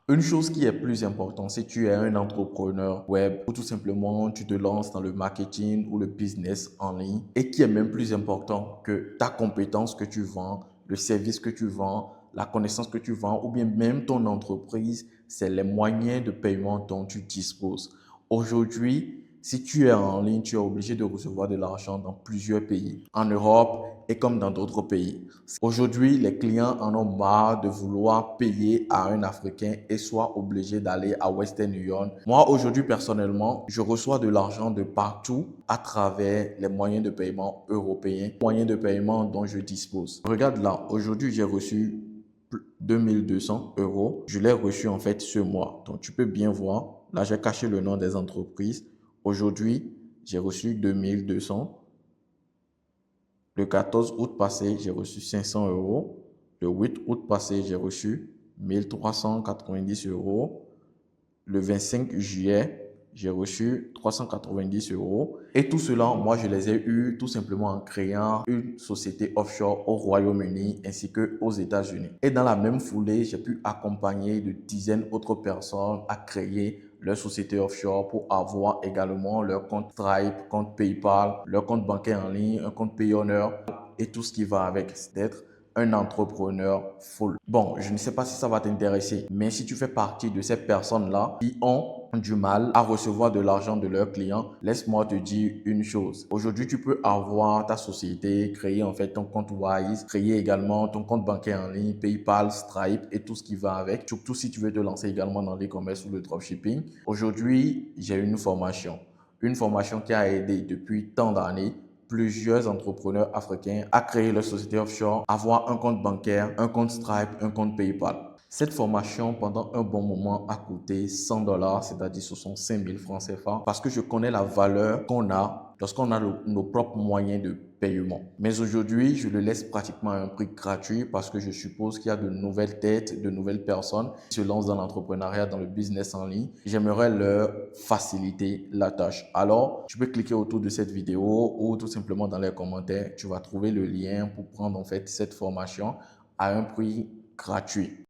Une chose qui est plus importante, si tu es un entrepreneur web ou tout simplement tu te lances dans le marketing ou le business en ligne et qui est même plus important que ta compétence que tu vends, le service que tu vends, la connaissance que tu vends ou bien même ton entreprise, c'est les moyens de paiement dont tu disposes. Aujourd'hui, si tu es en ligne, tu es obligé de recevoir de l'argent dans plusieurs pays, en Europe et comme dans d'autres pays. Aujourd'hui, les clients en ont marre de vouloir payer à un Africain et soient obligés d'aller à Western Union. Moi, aujourd'hui, personnellement, je reçois de l'argent de partout à travers les moyens de paiement européens, moyens de paiement dont je dispose. Regarde là, aujourd'hui, j'ai reçu 2200 euros. Je l'ai reçu en fait ce mois. Donc, tu peux bien voir. Là, j'ai caché le nom des entreprises. Aujourd'hui, j'ai reçu 2200. Le 14 août passé, j'ai reçu 500 euros. Le 8 août passé, j'ai reçu 1390 euros. Le 25 juillet, j'ai reçu 390 euros. Et tout cela, moi, je les ai eus tout simplement en créant une société offshore au Royaume-Uni ainsi qu'aux États-Unis. Et dans la même foulée, j'ai pu accompagner de dizaines d'autres personnes à créer leur société offshore pour avoir également leur compte Stripe, compte PayPal, leur compte bancaire en ligne, un compte Payoneer et tout ce qui va avec, c'est d'être un entrepreneur full. Bon, je ne sais pas si ça va t'intéresser, mais si tu fais partie de ces personnes-là qui ont du mal à recevoir de l'argent de leurs clients, laisse-moi te dire une chose. Aujourd'hui, tu peux avoir ta société, créer en fait ton compte Wise, créer également ton compte bancaire en ligne, PayPal, Stripe et tout ce qui va avec. Surtout si tu veux te lancer également dans l'e-commerce ou le dropshipping. Aujourd'hui, j'ai une formation qui a aidé depuis tant d'années plusieurs entrepreneurs africains à créer leur société offshore, avoir un compte bancaire, un compte Stripe, un compte PayPal. Cette formation, pendant un bon moment, a coûté 100 dollars, c'est-à-dire ce sont 5000 francs CFA, parce que je connais la valeur qu'on a lorsqu'on a nos propres moyens de paiement. Mais aujourd'hui, je le laisse pratiquement à un prix gratuit parce que je suppose qu'il y a de nouvelles têtes, de nouvelles personnes qui se lancent dans l'entrepreneuriat, dans le business en ligne. J'aimerais leur faciliter la tâche. Alors, tu peux cliquer autour de cette vidéo ou tout simplement dans les commentaires, tu vas trouver le lien pour prendre en fait cette formation à un prix gratuit.